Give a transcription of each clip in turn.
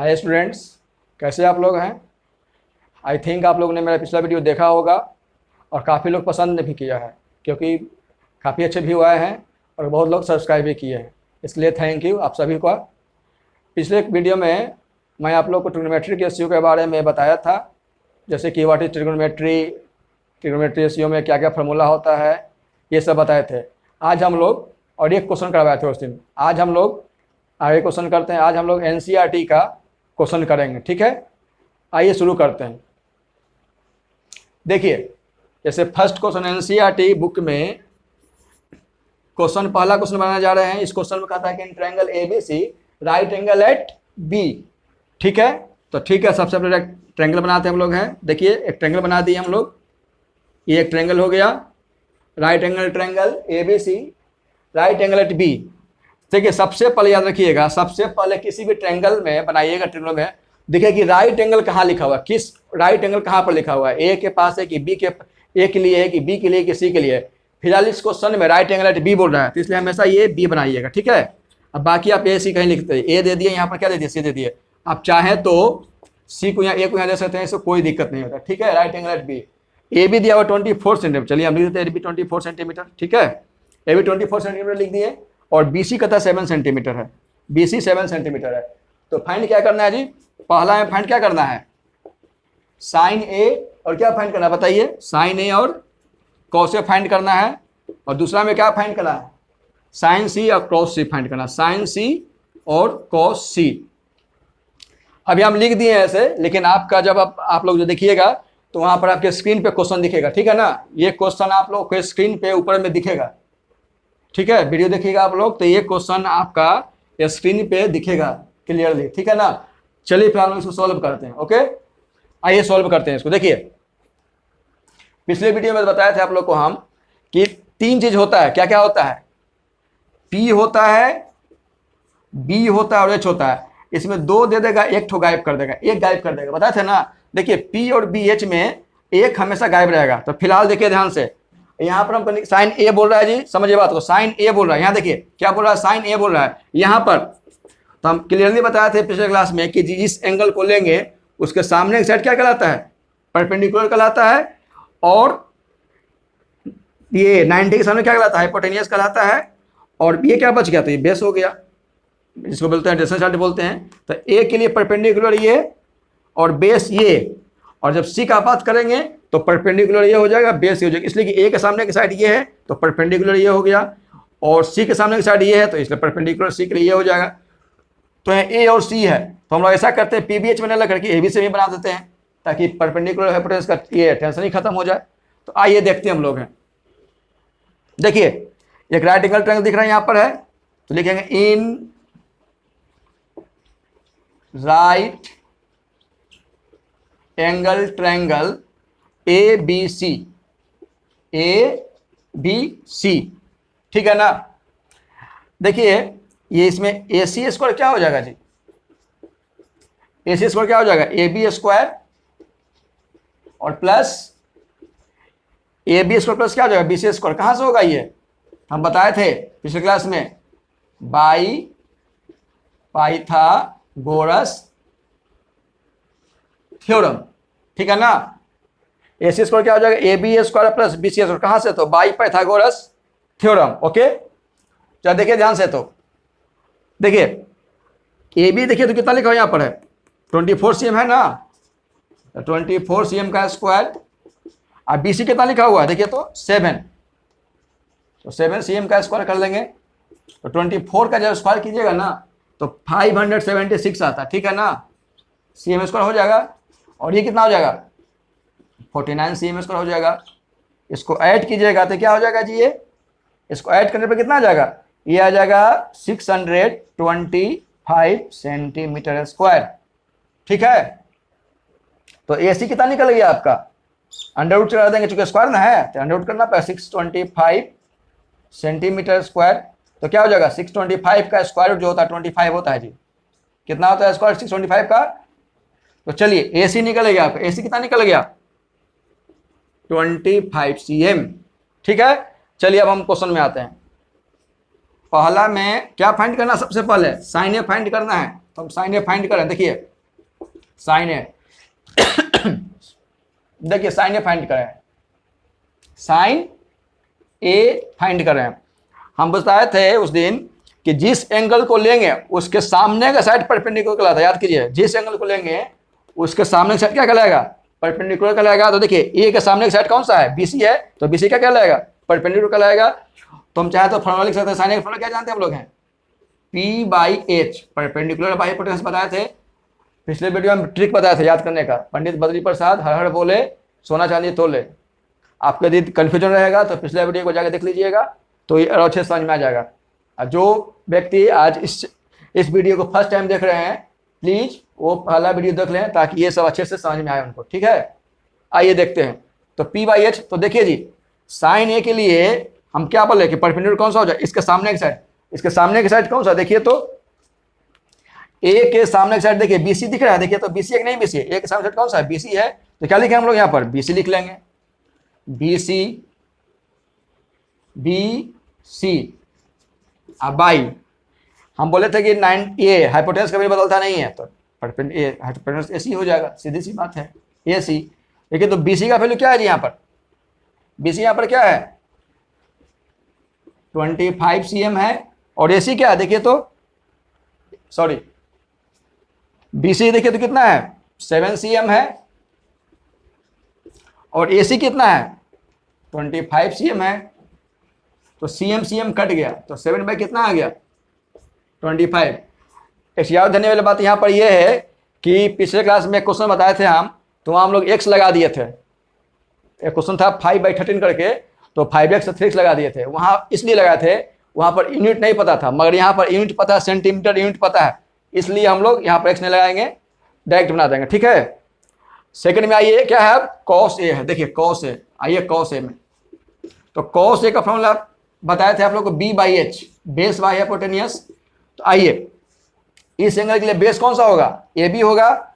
Hi students, कैसे आप लोग हैं। आई थिंक आप लोगों ने मेरा पिछला वीडियो देखा होगा और काफ़ी लोग पसंद भी किया है, क्योंकि काफ़ी अच्छे व्यू आए हैं और बहुत लोग सब्सक्राइब भी किए हैं, इसलिए थैंक यू आप सभी का। पिछले वीडियो में मैं आप लोग को ट्रिग्नोमेट्री के रेशियो के बारे में बताया था, जैसे कि what is trigonometry, trigonometry ratio में क्या क्या फार्मूला होता है, ये सब बताए थे। आज हम लोग और एक क्वेश्चन करवाए थे उस दिन। आज हम लोग आगे क्वेश्चन करते हैं। आज हम लोग एनसीईआरटी का क्वेश्चन करेंगे, ठीक है। आइए शुरू करते हैं। देखिए, जैसे फर्स्ट क्वेश्चन एनसीईआरटी बुक में क्वेश्चन, पहला क्वेश्चन बनाने जा रहे हैं। इस क्वेश्चन में कहता है कि in triangle ABC right angle at B, ठीक है। तो ठीक है, सबसे पहले ट्रायंगल बनाते हैं हम लोग हैं। देखिए, एक ट्रायंगल बना दिए हम लोग। ये एक ट्रायंगल हो गया, right angle triangle ABC right angle at B. देखिए, सबसे पहले याद रखिएगा, सबसे पहले किसी भी ट्रायंगल में बनाइएगा, ट्रायंगल में देखिए कि राइट एंगल कहाँ लिखा हुआ है, किस राइट एंगल कहाँ पर लिखा हुआ है। ए के पास है कि बी के, ए के लिए है कि बी के लिए कि सी के लिए। फिलहाल इस क्वेश्चन में राइट एंगल एट बी बोल रहा है, तो इसलिए हमेशा ये बी बनाइएगा, ठीक है। अब बाकी आप ए सी कहीं लिखते हैं, ए दे दिए, यहाँ पर क्या दे दिए, सी दे दिए। आप चाहें तो सी को यहाँ, ए को यहाँ दे सकते हैं, इससे कोई दिक्कत नहीं होता, ठीक है। Right angle at B, A B दिया हुआ 24 सेंटीमीटर, चलिए हम लिख देते हैं ए बी 24 सेंटीमीटर, ठीक है। ए बी 24 सेंटीमीटर लिख दिए और बी सी कहता है 7 सेंटीमीटर है, बी सी 7 सेंटीमीटर है। तो फाइंड क्या करना है जी, पहला में फाइंड क्या करना है, साइन ए और क्या फाइंड करना है बताइए, साइन ए और कॉस ए फाइंड करना है। और दूसरा में क्या फाइंड करना है, साइन सी और क्रॉस सी फाइंड करना है, साइन सी और कॉस सी। अभी हम लिख दिए ऐसे, लेकिन आपका जब आप लोग जो देखिएगा तो वहां पर आपके स्क्रीन पे क्वेश्चन दिखेगा, ठीक है ना। ये क्वेश्चन आप लोग को स्क्रीन पे ऊपर में दिखेगा, ठीक है। वीडियो देखिएगा आप लोग तो ये क्वेश्चन आपका स्क्रीन पे दिखेगा क्लियरली, ठीक है ना। चलिए फिलहाल हम इसको सॉल्व करते हैं, ओके। आइए सॉल्व करते हैं इसको। देखिए, पिछले वीडियो में बताया था आप लोग को हम कि तीन चीज होता है, क्या क्या होता है, पी होता है, बी होता है और एच होता है। इसमें दो दे देगा, एक ठो गायब कर देगा, एक गायब कर देगा, बताया था ना। देखिए, पी और बी एच में एक हमेशा गायब रहेगा। तो फिलहाल देखिए ध्यान से, यहाँ पर हम साइन ए बोल रहा है जी, समझिए बात को, साइन ए बोल रहा है। यहाँ देखिए क्या बोल रहा है, साइन ए बोल रहा है यहाँ पर। तो हम क्लियरली बताए थे पिछले क्लास में कि जिस एंगल को लेंगे उसके सामने की साइड क्या कहलाता है, परपेंडिकुलर कहलाता है। और ये 90 के सामने क्या कहलाता है, हाइपोटेनियस कहलाता है। और ये क्या बच गया, तो ये बेस हो गया, जिसको बोलते हैं डेसन साइड बोलते हैं। तो ए के लिए परपेंडिकुलर ये और बेस ये, और जब सी का बात करेंगे तो परपेंडिकुलर ये हो जाएगा, बेस ये हो जाएगा। इसलिए कि ए के सामने की साइड ये है तो परपेंडिकुलर ये हो गया, और सी के सामने की साइड ये है तो इसलिए परपेंडिकुलर सी के लिए ये हो जाएगा। तो ए और सी है, तो हम लोग ऐसा करते हैं, पीबीएच में न लग करके ए बी से भी बना देते हैं, ताकि परपेंडिकुलर हाइपोटेनस का ये टेंशन ही खत्म हो जाए। तो आइए देखते हैं हम लोग हैं। देखिए, एक राइट एंगल ट्रायंगल दिख रहा है यहाँ पर है, तो लिखेंगे in right angle triangle A B C, A B C, ठीक है ना। देखिए, ये इसमें ए सी स्क्वायर क्या हो जाएगा जी, ए सी स्क्वायर क्या हो जाएगा, ए बी स्क्वायर और plus A B square plus क्या हो जाएगा, बी सी स्क्वायर। कहां से होगा ये, हम बताए थे पिछले क्लास में, बाई पाइथागोरस थ्योरम, ठीक है ना। ए सी स्क्वायर क्या हो जाएगा, A B square plus B C square, कहां से, तो बाई पाइथागोरस थ्योरम, ओके। चलो देखिए ध्यान से, तो देखिए ए बी देखिए तो कितना लिखा हुआ यहाँ पर है, 24 cm है ना, 24 cm का स्क्वायर। और बी सी कितना लिखा हुआ है, देखिए तो 7, तो 7 cm का स्क्वायर कर लेंगे। तो 24 का जब स्क्वायर कीजिएगा ना तो 576 आता है, ठीक है ना, cm स्क्वायर हो जाएगा। और ये कितना हो जाएगा, 49 cm स्क्वायर हो जाएगा। इसको ऐड कीजिएगा तो क्या हो जाएगा जी, ये इसको ऐड करने पर कितना आ जाएगा, ये आ जाएगा 625 सेंटीमीटर स्क्वायर, ठीक है। तो ए सी कितना निकल गया आपका, अंडर रूट चला देंगे, चूंकि स्क्वायर ना है तो अंडर रूट करना पड़ेगा, 625 सेंटीमीटर स्क्वायर। तो क्या हो जाएगा, 625 का स्क्वायर रूट जो होता है 25 होता है जी, कितना होता है स्क्वायर 625 का। तो चलिए ए सी निकल गया आपका, ए सी कितना निकल गया, 25 cm, ठीक है। चलिए अब हम क्वेश्चन में आते हैं। पहला में क्या फाइंड करना, सबसे पहले साइन ए फाइंड करना है। तो हम साइन ए फाइंड करें। देखिए साइन ए देखिए साइन ए फाइंड करें, साइन ए फाइंड करें। हम बताए थे उस दिन कि जिस एंगल को लेंगे उसके सामने का साइड परपेंडिकुलर कहलाता है। याद कीजिए, जिस एंगल को लेंगे उसके सामने का साइड क्या कहलाएगा? परपेंडिकुलर कहलाएगा। तो देखिए ए के सामने का साइड कौन सा है? बीसी है, तो बीसी क्या कहलाएगा? परपेंडिकुलर कहलाएगा। तो हम चाहे तो फॉर्मूला लिख सकते हैं, साइन ए का फॉर्मूला क्या जानते हैं हम लोग हैं? P by H, perpendicular by hypotenuse बताए थे पिछले वीडियो में, ट्रिक बताया था याद करने का। पंडित बद्री प्रसाद हर हर बोले सोना चांदी तोले। आपका यदि कन्फ्यूजन रहेगा तो पिछले वीडियो को जाकर देख लीजिएगा, तो ये और अच्छे समझ में आ जाएगा। जो व्यक्ति आज इस वीडियो को फर्स्ट टाइम देख रहे हैं, प्लीज़ वो पहला वीडियो देख लें ताकि ये सब अच्छे से समझ में आए उनको, ठीक है। आइए देखते हैं। तो पी बाई एच, तो देखिए जी साइन ए के लिए हम क्या बोले कि परपेंडिकुलर कौन सा हो जाए? इसके सामने की साइड। इसके सामने की साइड कौन सा? देखिए तो ए के सामने की साइड देखिए बीसी दिख रहा है। देखिए तो बीसी है कि नहीं? बीसी है। ए के सामने साइड कौन सा है? बीसी है। तो क्या लिखे हम लोग यहाँ पर? बीसी लिख लेंगे। बीसी बी सी अब बाई हम बोले थे कि 9 ए हाइपोटेनस कभी बदलता नहीं है, तो हाइपोटेनस एसी हो जाएगा, सीधी सी बात है, ए सी। देखिए तो बीसी का वैल्यू क्या है जी यहाँ पर? बीसी यहाँ पर क्या है? 25 cm है। और एसी क्या है? देखिए तो सॉरी बीसी देखिए तो कितना है? 7 cm है। और एसी कितना है? 25 cm है। तो cm cm कट गया, तो 7 बाई कितना आ गया? 25। एक याद रखने वाली बात यहाँ पर यह है कि पिछले क्लास में क्वेश्चन बताए थे हम, तो वहाँ हम लोग x लगा दिए थे। एक क्वेश्चन था 5/13 करके, तो 5x 3x लगा दिए थे। वहाँ इसलिए लगाए थे, वहाँ पर यूनिट नहीं पता था, मगर यहाँ पर यूनिट पता है, सेंटीमीटर यूनिट पता है, इसलिए हम लोग यहाँ पर x नहीं लगाएंगे, डायरेक्ट बना देंगे, ठीक है। सेकंड में आइए, क्या है? कॉस ए है। देखिए कॉस ए, आइए कॉस ए में। तो कॉस ए का फॉर्मूला बताए थे आप लोग को B by H, base by hypotenuse. तो आइए इस एंगल के लिए बेस कौन सा होगा? ए बी होगा,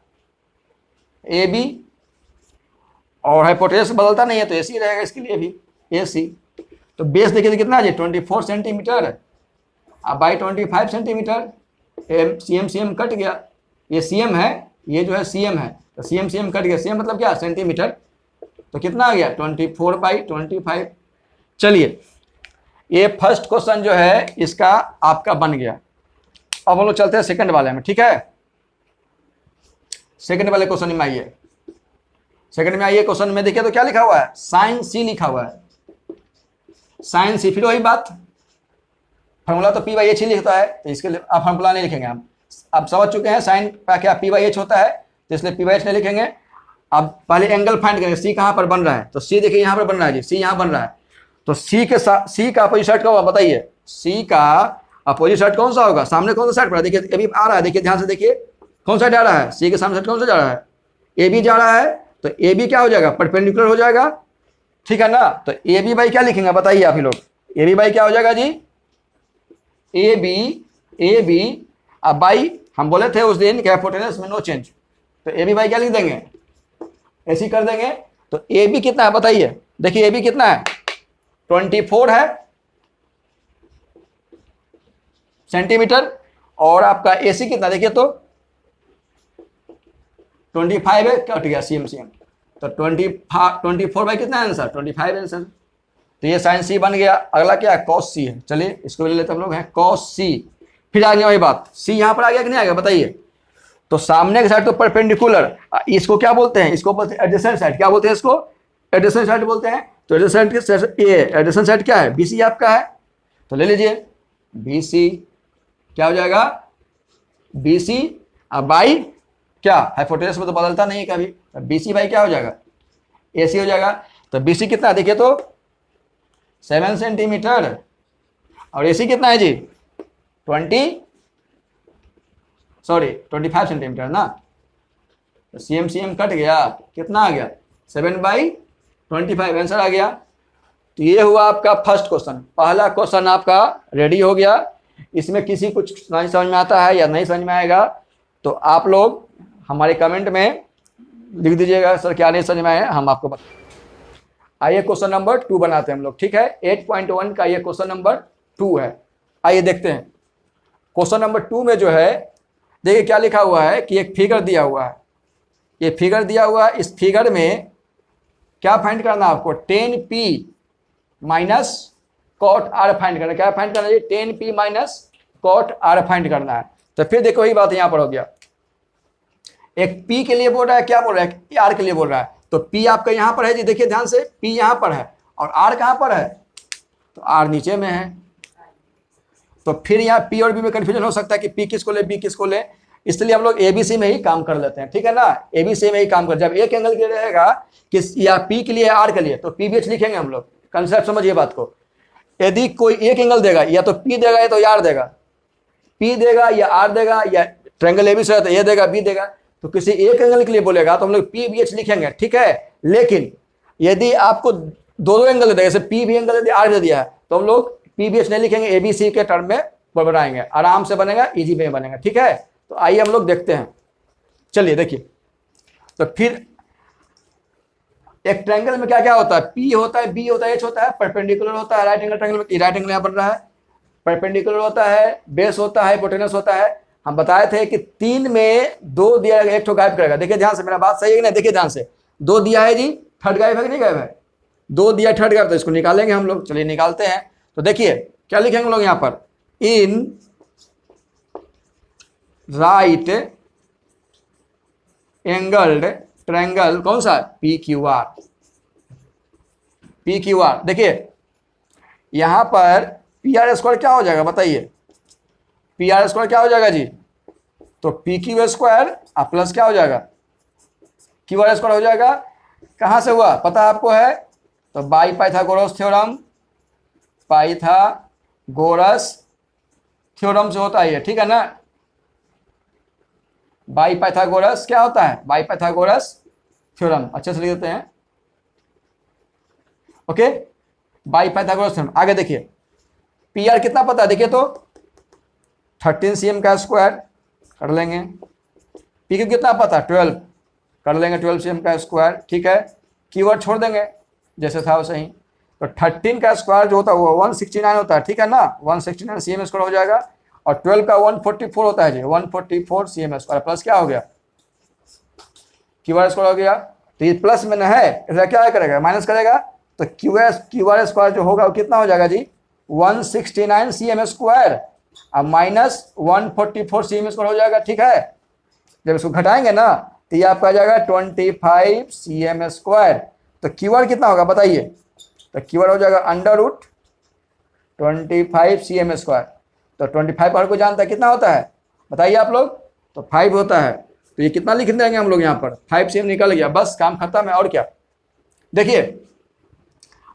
ए बी। और हाइपोटेनस बदलता नहीं है तो एसी रहेगा, इसके लिए भी ए सी। तो बेस देखिए तो कितना है जी? 24 सेंटीमीटर अब by 25 centimetre. CM CM cut गया, ये सीएम है, ये जो है सीएम है, तो सीएम सीएम कट गया। सीएम मतलब क्या? सेंटीमीटर। तो कितना आ गया? 24/25। चलिए ये फर्स्ट क्वेश्चन जो है इसका आपका बन गया। अब हम लोग चलते हैं सेकंड वाले में, ठीक है। सेकंड वाले क्वेश्चन में आइए। सेकंड में आइए, क्वेश्चन में देखिए तो क्या लिखा हुआ है? साइन सी लिखा हुआ है, साइन सी। फिर वही बात, फॉर्मूला तो पी बाई एच ही लिखता है, तो इसके लिए अब फॉर्मूला नहीं लिखेंगे हम। अब समझ चुके हैं साइन का क्या पी बाई एच होता है, तो इसलिए पी बाई एच नहीं लिखेंगे। अब पहले एंगल फाइंड करेंगे, सी कहाँ पर बन रहा है? तो सी देखिए यहाँ पर बन रहा है जी, सी यहाँ बन रहा है। तो सी के साथ सी का अपोजिट साइड क्या होगा बताइए? सी का अपोजिट साइड कौन सा होगा? सामने कौन सा साइड पर? देखिए अभी आ रहा है, देखिए ध्यान से देखिए कौन सा जा रहा है? सी के सामने साइड कौन सा जा रहा है? ए बी जा रहा है। तो ए बी क्या हो जाएगा? परपेंडिकुलर हो जाएगा, ठीक है ना। तो ए बी बाई क्या लिखेंगे बताइए आप ही लोग? ए बी बाई क्या हो जाएगा जी? ए बी अब बाई हम बोले थे उस दिन कि हाइपोटेनस में नो चेंज, तो ए बी बाई क्या लिख देंगे? ऐसी कर देंगे। तो ए बी कितना है बताइए? देखिए ए बी कितना है? 24 है सेंटीमीटर। और आपका एसी कितना देखिए तो 25 है, कट गया सीएम सीएम, तो 24 बाई कितना आंसर? 25 आंसर। तो ये साइन सी बन गया। अगला क्या है? कॉस सी है। चलिए इसको ले लेते हम लोग हैं, कॉस सी। फिर आ गया वही बात, सी यहाँ पर आ गया कि नहीं आ गया बताइए? तो सामने के साइड तो परपेंडिकुलर, इसको क्या बोलते हैं? इसको बोलते हैं एडजेसेंट साइड। क्या बोलते हैं इसको? एडजेसेंट साइड बोलते हैं। तो एडजेसेंट साइड क्या है? बीसी आपका है, तो ले लीजिए बीसी। क्या हो जाएगा? बीसी अब बाई क्या? हाइपोटेनस में तो बदलता नहीं है कभी, तो बीसी बाई क्या हो जाएगा? एसी हो जाएगा। तो बीसी कितना है देखिए तो 7 सेंटीमीटर। और एसी कितना है जी? 25 सेंटीमीटर ना। तो सीएम सीएम कट गया, कितना आ गया? 7/25 आंसर आ गया। तो ये हुआ आपका फर्स्ट क्वेश्चन। पहला क्वेश्चन आपका रेडी हो गया। इसमें किसी कुछ नहीं समझ में आता है या नहीं समझ में आएगा तो आप लोग हमारे कमेंट में लिख दीजिएगा, सर क्या नहीं समझ में आया, हम आपको बता। आइए क्वेश्चन नंबर 2 बनाते हैं हम लोग, ठीक है। 8.1 का ये क्वेश्चन नंबर 2 है। आइए देखते हैं। क्वेश्चन नंबर 2 में जो है देखिए क्या लिखा हुआ है कि एक फिगर दिया हुआ है, ये फिगर दिया हुआ है। इस फिगर में क्या फाइंड करना है आपको, 10p minus cot R find करना है। क्या फाइंड करना है, 10p minus cot R find करना है। तो फिर देखो वही बात यहां पर हो गया, एक p के लिए बोल रहा है, क्या बोल रहा है, r के लिए बोल रहा है। तो p आपका यहां पर है जी, देखिए ध्यान से, p यहां पर है और r कहां पर है, तो r नीचे में है। तो फिर यहाँ p और b में कंफ्यूजन हो सकता है कि p किसको ले, b किसको ले, इसलिए हम लोग एबीसी में ही काम कर लेते हैं, ठीक है ना। एबीसी में ही काम कर, जब एक एंगल के लिए रहेगा कि या p के लिए आर के लिए, तो पी बी एच लिखेंगे हम लोग। कंसेप्ट समझिए बात को। यदि कोई एक एंगल देगा, या तो p देगा या तो आर देगा, p देगा या आर देगा, या ट्रायंगल एबीसी है तो ए देगा बी देगा, तो किसी एक एंगल के लिए बोलेगा तो हम लोग पी बी एच लिखेंगे, ठीक है। लेकिन यदि आपको दो दो एंगल देगा, जैसे पी भी एंगल दे दिया, आर दे दिया है, तो हम लोग पी बी एच नहीं लिखेंगे, एबीसी के टर्म में बनाएंगे, आराम से बनेगा, इजी में बनेगा, ठीक है। तो आइए हम लोग देखते हैं, चलिए देखिए। तो फिर एक ट्रायंगल में क्या क्या होता है, पी होता है, बी होता है, एच होता है, परपेंडिकुलर होता है, राइट एंगल ट्रायंगल में राइट एंगल यहाँ बन रहा है, परपेंडिकुलर होता है, बेस होता है, हिपोटेनस होता है। हम बताए थे कि 3 में 2 दिया, एक तो गायब करेगा। देखिए ध्यान से, मेरा बात सही है कि नहीं, देखिए ध्यान से, 2 दिया है जी, थर्ड गायब है कि नहीं गायब है, 2 दिया थर्ड गायब, तो इसको निकालेंगे हम लोग। चलिए निकालते हैं। तो देखिए क्या लिखेंगे हम लोग यहाँ पर, इन राइट एंगल्ड ट्रायंगल, कौन सा, P Q R, P Q R. देखिए यहां पर पी आर स्क्वायर क्या हो जाएगा बताइए, पी आर स्क्वायर क्या हो जाएगा जी, तो पी क्यू स्क्वायर प्लस क्या हो जाएगा, क्यू आर स्क्वायर हो जाएगा। कहां से हुआ पता आपको है, तो by Pythagoras theorem, Pythagoras theorem से होता है, ठीक है ना। बाई पाइथागोरस क्या होता है, बाई पाइथागोरस थ्योरम, अच्छे से लिख देते हैं, ओके, बाई पाइथागोरस थ्योरम। आगे देखिए, पी आर कितना पता है, देखिए तो 13 cm का स्क्वायर कर लेंगे, पी क्यू कितना पता, 12 कर लेंगे, 12 cm का स्क्वायर, ठीक है। कीवर्ड छोड़ देंगे जैसे था वैसे ही। तो 13 का स्क्वायर जो होता है वो 169 होता है, ठीक है ना, 169 cm स्क्वायर हो जाएगा, और 12 का 144 होता है जी, 144 cm स्क्वायर, प्लस क्या हो गया, क्यू स्क्वायर हो गया। तो ये प्लस में न है, इसलिए क्या करेगा, माइनस करेगा, तो क्यू आर स्क्वायर जो होगा वो कितना हो जाएगा जी, 169 cm स्क्वायर, अब माइनस 144 cm स्क्वायर हो जाएगा, ठीक है। जब इसको घटाएंगे ना तो ये आपका आ जाएगा 25 cm स्क्वायर। तो क्यू आर कितना होगा बताइए, तो क्यू आर हो जाएगा अंडर रूट 25 cm स्क्वायर। तो 25 हर को जानता है कितना होता है बताइए आप लोग, तो 5 होता है। तो ये कितना लिख देंगे हम लोग यहाँ पर, 5 cm निकल गया, बस काम खत्म है, और क्या। देखिए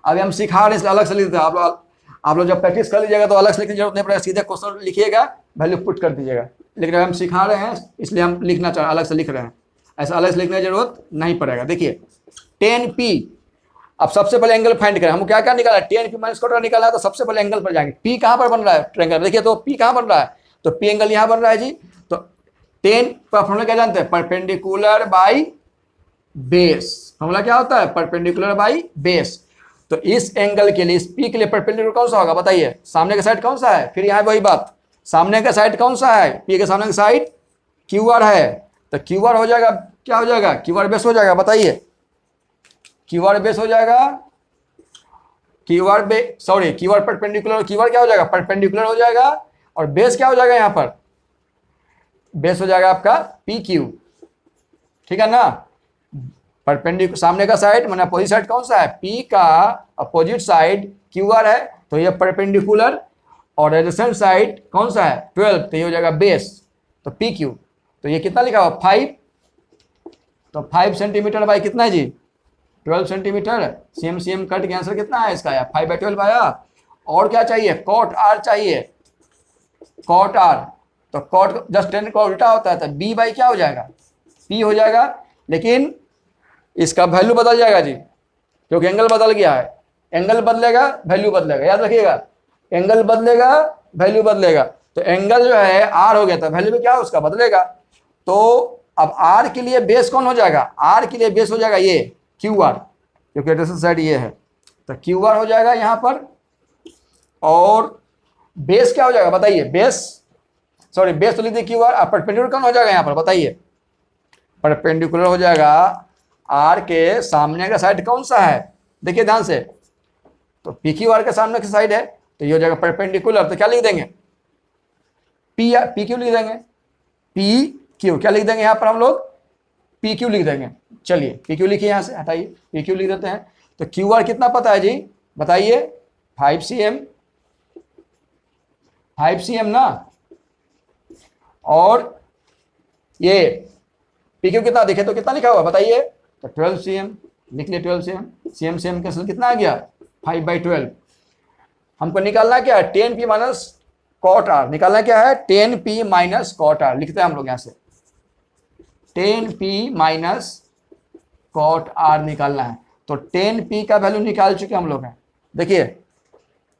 अभी हम सिखा रहे हैं इसलिए अलग से लिख देते हैं, आप लोग जब प्रैक्टिस कर लीजिएगा तो अलग से लिखने की जरूरत नहीं पड़ेगा, सीधे क्वेश्चन लिखिएगा, वैल्यू पुट कर दीजिएगा। लेकिन अभी हम सिखा रहे हैं इसलिए हम लिखना चाह अलग से लिख रहे हैं, ऐसा अलग से लिखने की जरूरत नहीं पड़ेगा। देखिए 10p, अब सबसे पहले एंगल फाइंड करें, हम क्या क्या निकाला, 10p माइनस कॉट निकाला है, तो सबसे पहले एंगल पर जाएंगे। p कहाँ पर बन रहा है ट्रायंगल, देखिए तो p कहाँ बन रहा है, तो p एंगल यहाँ बन रहा है जी। तो 10 का फॉर्मूला क्या जानते हैं, परपेंडिकुलर बाई बेस, फॉर्मूला क्या होता है, परपेंडिकुलर बाई बेस। तो इस एंगल के लिए, इस p के लिए परपेंडिकुलर कौन सा होगा बताइए, सामने का साइड कौन सा है, फिर यहाँ वही बात, सामने का साइड कौन सा है, p के सामने का साइड क्यू आर है, तो क्यू आर हो जाएगा, क्या हो जाएगा, क्यू आर बेस हो जाएगा बताइए, क्यू आर बेस हो जाएगा, Q R sorry Q R perpendicular, Q R क्या हो जाएगा, परपेंडिकुलर हो जाएगा, और बेस क्या हो जाएगा, यहाँ पर बेस हो जाएगा आपका पी क्यू, ठीक है ना। परपेंडिकुलर सामने का साइड माने अपोजिट साइड कौन सा है, p का अपोजिट साइड क्यू आर है, तो ये परपेंडिकुलर, और एडजेसेंट साइड कौन सा है 12, तो ये हो जाएगा बेस, तो पी क्यू। तो ये कितना लिखा हुआ 5, तो 5 सेंटीमीटर बाई कितना है जी 12 सेंटीमीटर, सीएम सीएम कट के आंसर कितना है इसका, 5/12 आया। और क्या चाहिए, कॉट आर चाहिए, कॉट आर, तो कॉट जस्ट 10 का उल्टा होता है, तो बी बाई क्या हो जाएगा, पी हो जाएगा, लेकिन इसका वैल्यू बदल जाएगा जी, क्योंकि एंगल बदल गया है, एंगल बदलेगा वैल्यू बदलेगा, याद रखिएगा, एंगल बदलेगा वैल्यू बदलेगा। तो एंगल जो है आर हो गया था, वैल्यू में क्या है उसका बदलेगा। तो अब आर के लिए बेस कौन हो जाएगा, आर के लिए बेस हो जाएगा ये क्यू आर, क्योंकि एडजेसेंट साइड ये है, तो क्यू आर हो जाएगा यहाँ पर, और बेस क्या हो जाएगा बताइए, बेस सॉरी बेस तो लिख दिए क्यू आर, अब परपेंडिकुलर कौन हो जाएगा यहाँ पर बताइए, परपेंडिकुलर हो जाएगा आर के सामने का साइड कौन सा है, देखिए ध्यान से, तो पी क्यू आर के सामने की साइड है, तो ये हो जाएगा परपेंडिकुलर, तो क्या लिख देंगे पी क्यू लिख देंगे, पी क्यू क्या लिख देंगे यहाँ पर हम लोग, पी क्यू लिख देंगे। चलिए पी क्यू लिखिए, यहाँ से हटाइए, पी क्यू लिख देते हैं। तो क्यू आर कितना पता है जी बताइए, 5 cm, 5 cm ना, और ये पी क्यू कितना देखे तो कितना लिखा हुआ बताइए, तो 12 cm लिख लिए, 12 cm, cm cm कैंसिल कितना आ गया 5/12। हमको निकालना क्या है 10p माइनस कॉट आर, निकालना क्या है 10p माइनस कॉट आर, लिखते हैं हम लोग यहाँ से 10p माइनस कॉट आर निकालना है। तो 10p का वैल्यू निकाल चुके हम लोग हैं, देखिए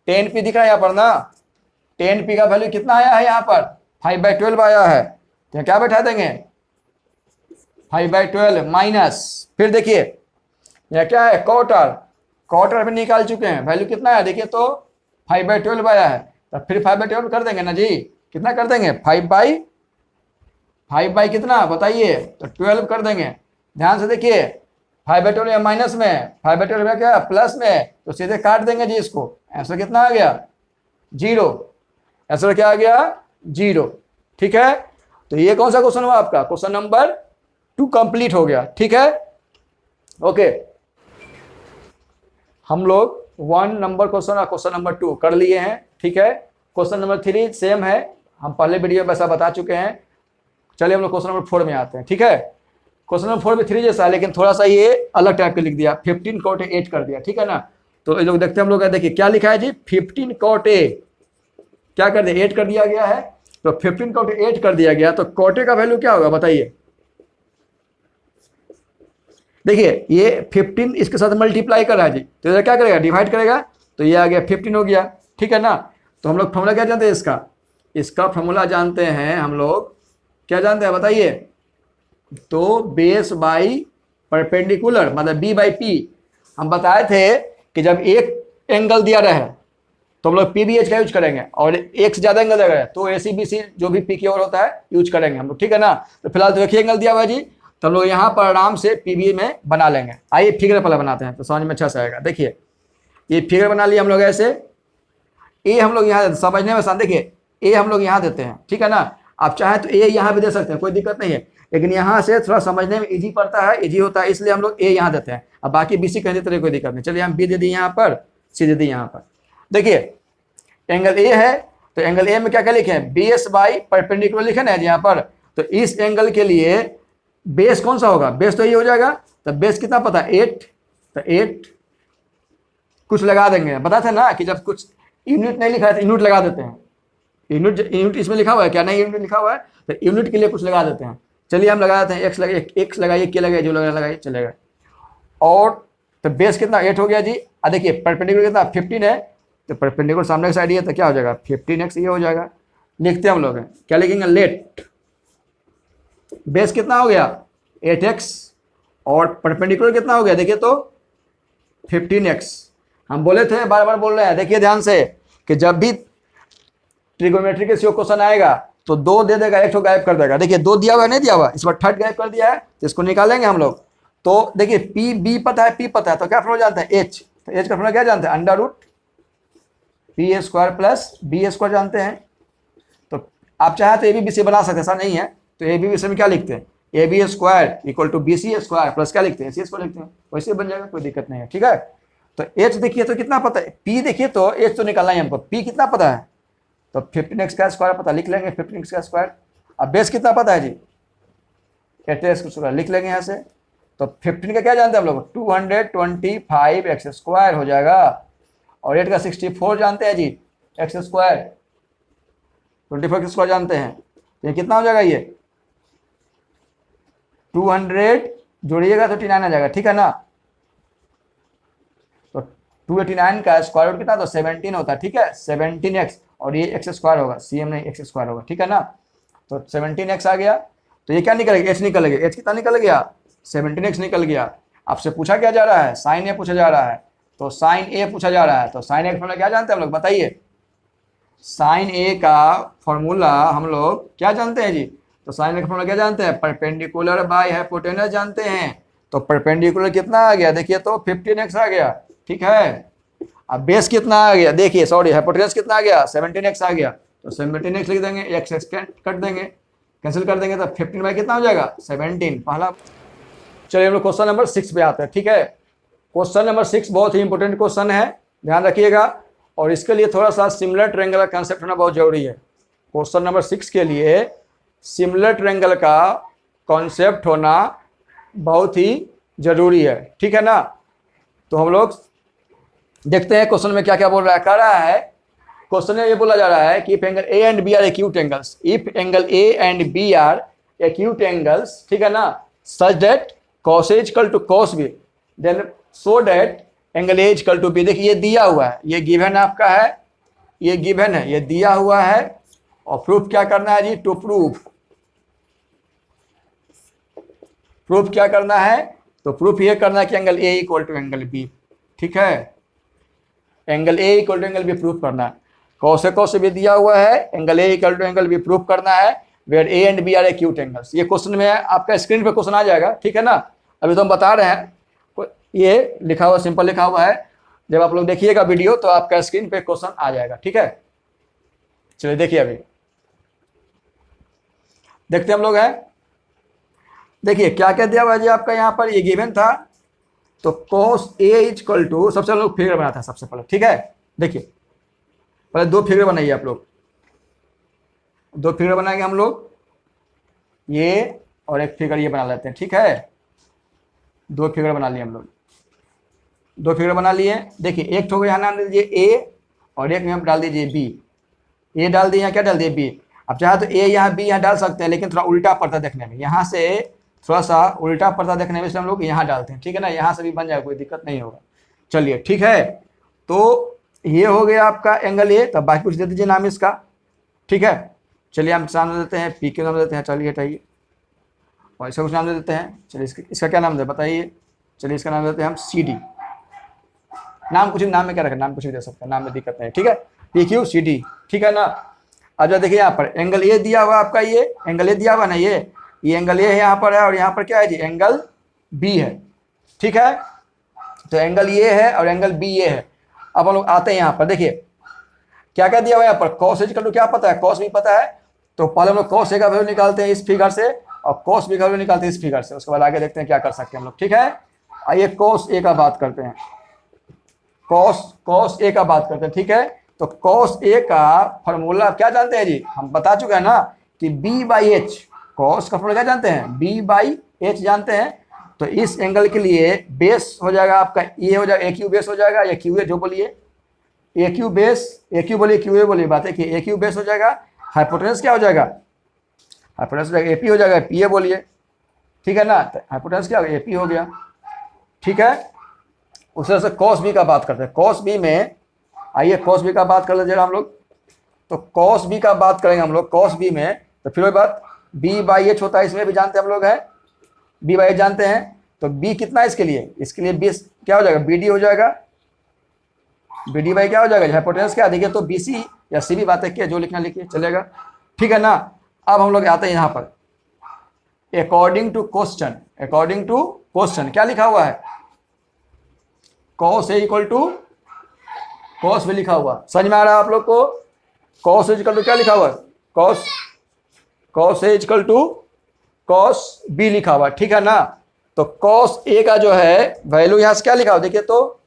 10p दिख रहा है यहाँ पर ना, 10p का वैल्यू कितना आया है यहाँ पर 5/12 आया है, तो क्या बैठा देंगे 5/12 माइनस, फिर देखिए यह क्या है क्वार्टर भी निकाल चुके हैं, वैल्यू कितना है देखिए तो 5/12 आया है, तो फिर 5/12 कर देंगे ना जी, कितना कर देंगे 5 बाई कितना बताइए, तो 12 कर देंगे। ध्यान से देखिए 5/12 माइनस में, 5/12 क्या प्लस में, तो सीधे काट देंगे जी इसको, आंसर कितना आ गया 0, आंसर क्या आ गया 0। ठीक है, तो ये कौन सा क्वेश्चन हुआ आपका, क्वेश्चन नंबर 2 कंप्लीट हो गया। ठीक है, ओके, हम लोग 1 नंबर क्वेश्चन और क्वेश्चन नंबर 2 कर लिए हैं। ठीक है, क्वेश्चन नंबर 3 सेम है, हम पहले वीडियो में ऐसा बता चुके हैं। चलिए हम लोग क्वेश्चन नंबर 4 में आते हैं। ठीक है, क्वेश्चन नंबर 4 में 3 जैसा है, लेकिन थोड़ा सा ये अलग टाइप के लिख दिया, 15 cot A 8 कर दिया। ठीक है ना, तो ये लोग देखते हैं हम लोग, देखिए क्या लिखा है जी 15 cot A क्या कर दिया 8 कर दिया गया है, तो 15 cot A 8 कर दिया गया, तो cot A का वैल्यू क्या होगा बताइए। देखिए ये 15 इसके साथ मल्टीप्लाई कर रहा है जी, तो इधर क्या करेगा डिवाइड करेगा, तो ये आ गया 15 हो गया। ठीक है ना, तो हम लोग फॉर्मूला क्या जानते हैं इसका फॉर्मूला जानते हैं हम लोग, क्या जानते हैं बताइए, तो बेस बाई परपेंडिकुलर मतलब b/p। हम बताए थे कि जब एक एंगल दिया रहे तो हम लोग PBH का यूज करेंगे, और एक से ज्यादा एंगल दिया रहे तो ACBC जो भी पी की ओर होता है यूज करेंगे हम लोग। ठीक है ना, तो फिलहाल तो एक ही एंगल दिया हुआ जी, तो हम लोग यहाँ पर आराम से PB में बना लेंगे। आइए फिगर पहले बनाते हैं तो समझ में अच्छा से आएगा। देखिए ये फिगर बना लिया हम लोग ऐसे, ए हम लोग यहाँ समझने में आसान, देखिए ए हम लोग यहाँ देते हैं। ठीक है ना, आप चाहे तो ए यहाँ भी दे सकते हैं, कोई दिक्कत नहीं है, लेकिन यहाँ से थोड़ा समझने में इजी पड़ता है, इजी होता है, इसलिए हम लोग ए यहाँ देते हैं। अब बाकी BC कहीं देते रहे कोई दिक्कत नहीं। चलिए हम बी दे दिए यहाँ पर, सी दे दिए यहाँ पर। देखिए एंगल ए है, तो एंगल ए में क्या क्या लिखे हैं बेस बाई परपेंडिकुलर लिखे ना यहाँ पर, तो इस एंगल के लिए बेस कौन सा होगा, बेस तो ये हो जाएगा, तो बेस कितना पता है 8, तो 8 कुछ लगा देंगे, बताते हैं ना कि जब कुछ यूनिट नहीं लिखा है तो यूनिट लगा देते हैं, यूनिट इसमें लिखा हुआ है क्या, नहीं यूनिट लिखा हुआ है तो यूनिट के लिए कुछ लगा देते हैं। चलिए हम लगा देते हैं एक्स लगाइए, एक्स लगाइए, के लगाइए, जो लगाइए चलेगा। और तो बेस कितना 8 हो गया जी, अब देखिए परपेंडिकुलर कितना 15 है, तो परपेंडिकुलर सामने का साइड ये तो क्या हो जाएगा 15x ये हो जाएगा। लिखते हैं हम लोग क्या लिखेंगे, लेट बेस कितना हो गया 8x और परपेंडिकुलर कितना हो गया देखिए तो 15x। हम बोले थे बार बार बोल रहे हैं, देखिए ध्यान से कि जब भी ट्रिगोनोमेट्री के क्वेश्चन आएगा तो 2 दे देगा, 1 तो गायब कर देगा। देखिए 2 दिया हुआ है नहीं दिया हुआ, इस बार 3rd गायब कर दिया है, तो इसको निकालेंगे हम लोग। तो देखिए पी बी पता है, पी पता है, तो क्या फॉर्मूला जानते हैं एच, तो एच का फॉर्मूला क्या जानते हैं √p² प्लस b² जानते हैं। तो आप चाहे तो ABBC बना सकते हैं, ऐसा नहीं है, तो ABBC में क्या लिखते हैं AB² = BC² प्लस क्या लिखते हैं AC² लिखते हैं, वैसे बन जाएगा, कोई दिक्कत नहीं है। ठीक है, तो एच देखिए तो कितना पता है, पी देखिए तो एच तो निकालना है हमको, पी कितना पता है तो 15x का स्क्वायर पता, लिख लेंगे 15x का स्क्वायर। अब बेस कितना पता है जी 8x का स्क्वायर लिख लेंगे यहाँ से, तो 15 का क्या जानते हैं हम लोग 225x² हो जाएगा, और 8 का 64 जानते हैं जी x², 24 का स्क्वायर जानते हैं, तो ये कितना हो जाएगा ये 200 जोड़िएगा तो 89 आ जाएगा। ठीक है ना, तो 289 का स्क्वायर रूट कितना तो 17 होता है। ठीक है, 17x और ये x² होगा, CM नहीं x² होगा। ठीक है ना, तो 17x आ गया, तो ये क्या निकलेगा h निकल गया, h कितना निकल गया 17x निकल गया। आपसे पूछा क्या जा रहा है sin A पूछा जा रहा है, तो sin A पूछा जा रहा है, तो sin A का फॉर्मूला क्या जानते हैं हम लोग बताइए, साइन ए का फॉर्मूला हम लोग क्या जानते हैं जी, तो साइन ए का फॉर्मूला क्या जानते हैं, परपेंडिकुलर बाय हाइपोटेनस जानते हैं। तो परपेंडिकुलर कितना आ गया, देखिए तो 15x आ गया, ठीक है। अब बेस कितना आ गया, देखिए सॉरी हाइपोटेनस कितना आ गया, 17x आ गया। तो 17x लिख देंगे, x कट देंगे, कैंसिल कर देंगे, तो 15 बाई कितना हो जाएगा 17 पहला। चलिए हम लोग क्वेश्चन नंबर 6 पे आते हैं, ठीक है। क्वेश्चन नंबर 6 बहुत ही इंपॉर्टेंट क्वेश्चन है, ध्यान रखिएगा। और इसके लिए थोड़ा सा सिमिलर ट्रायंगल का कंसेप्ट होना बहुत जरूरी है। क्वेश्चन नंबर 6 के लिए सिमिलर ट्रायंगल का कॉन्सेप्ट होना बहुत ही जरूरी है, ठीक है ना। तो हम लोग देखते हैं क्वेश्चन में क्या क्या बोल रहा है। कह रहा है क्वेश्चन में ये बोला जा रहा है कि if angle A and B are acute angles, if angle A and B are acute angles, ठीक है ना, such that cos A equal to cos B, then so that angle A equal to B. देखिए ये दिया हुआ है, ये given आपका है, ये गिवन है, ये दिया हुआ है। और प्रूफ क्या करना है जी, टू प्रूफ क्या करना है, तो प्रूफ ये करना है कि angle A equal to angle B, ठीक है। Angle A equal to angle B proof करना है। cos भी दिया हुआ है, angle A equal to angle B proof करना है, where A and B are acute angles. ये क्वेश्चन में आपका स्क्रीन पे क्वेश्चन आ जाएगा, ठीक है ना। अभी तो हम बता रहे हैं, ये लिखा हुआ सिंपल लिखा हुआ है, जब आप लोग देखिएगा वीडियो तो आपका स्क्रीन पे क्वेश्चन आ जाएगा, ठीक है। चलिए देखिए अभी देखते हम लोग हैं। देखिए क्या क्या दिया हुआ है जी आपका, यहाँ पर ये गिवन था। तो cos A इक्वल टू, सबसे हम लोग फिगर बनाया था सबसे पहले, ठीक है। देखिए पहले दो फिगर बनाइए आप लोग, दो फिगर बनाएंगे हम लोग, ये और एक फिगर ये बना लेते हैं, ठीक है। दो फिगर बना लिए हम लोग, दो फिगर बना लिए। देखिए एक ठोकर यहाँ नाम दे दीजिए A और एक में हम डाल दीजिए B। A डाल दिए, यहाँ क्या डाल दिए B। अब चाहे तो A यहाँ B यहाँ डाल सकते हैं, लेकिन थोड़ा उल्टा पड़ता देखने में, यहाँ से थोड़ा सा उल्टा पड़ता देखने में, इसलिए हम लोग यहाँ डालते हैं, ठीक है ना। यहाँ से भी बन जाएगा, कोई दिक्कत नहीं होगा। चलिए ठीक है, तो ये हो गया आपका एंगल ए। तब बाकी कुछ दे दीजिए नाम इसका, ठीक है। चलिए हम सामने देते हैं, पी के नाम देते हैं, चलिए हटाइए, और इसका कुछ नाम दे देते हैं। चलिए इसका क्या नाम दे बताइए। चलिए इसका नाम देते हैं हम सी डी। नाम कुछ, नाम में क्या रखें, नाम कुछ भी दे सकते हैं, नाम में दिक्कत नहीं, ठीक है। पी क्यू सी डी, ठीक है ना। अब जो देखिए यहाँ पर एंगल ए दिया हुआ आपका, ये एंगल ए दिया हुआ ना, ये एंगल ए है यहाँ पर है, और यहाँ पर क्या है जी एंगल बी है, ठीक है। तो एंगल ये है और एंगल बी ये है। अब हम लोग आते हैं यहाँ पर, देखिए क्या क्या दिया हुआ है यहाँ पर। cos इक्वल टू क्या पता है, cos भी पता है। तो पहले हम लोग cos ए का वैल्यू निकालते हैं इस फिगर से, और cos बी का वैल्यू निकालते हैं इस फिगर से। उसके बाद आगे देखते हैं क्या कर सकते हैं हम लोग, ठीक है। आइए cos ए का बात करते हैं, cos ए का बात करते हैं, ठीक है। तो cos ए का फॉर्मूला क्या जानते हैं जी, हम बता चुके हैं ना कि b बाई एच। cos का फॉर्मूला क्या जानते हैं, b बाई एच जानते हैं। तो इस एंगल के लिए बेस हो जाएगा आपका ये हो जाएगा, ए क्यू बेस हो जाएगा, या क्यू ए जो बोलिए, ए क्यू बेस, ए क्यू बोलिए, क्यू ए बोलिए, बात है कि ए क्यू बेस हो जाएगा। हाइपोटेनस क्या हो जाएगा, हाइपोटेनस हो जाएगा एपी हो जाएगा, पी ए बोलिए, ठीक है ना। तो हाइपोटेनस क्या हो गया, एपी हो गया, ठीक है। उस तरह से cos बी का बात करते हैं। cos बी में आइए cos बी का बात कर लेते हैं हम लोग। तो cos बी का बात करेंगे हम लोग, cos बी में तो फिर वही बात b बाई एच होता है, इसमें भी जानते हैं हम लोग है, b बाई एच जानते हैं। तो b कितना है इसके लिए b क्या हो जाएगा, bd हो जाएगा, bd बाई क्या हो जाएगा, हाइपोटेनस क्या देखिए, तो bc या सी भी बात है, क्या जो लिखना लिखिए चलेगा, ठीक है ना। अब हम लोग आते हैं यहाँ पर according to question, according to question क्या लिखा हुआ है, cos A equal to cos B लिखा हुआ, समझ में आ रहा है आप लोग को। cos इक्वल टू क्या लिखा हुआ है, cos A equal to cos B लिखा हुआ, ठीक है ना। तो cos ए का जो है वैल्यू यहां से क्या लिखा हुआ देखिए, तो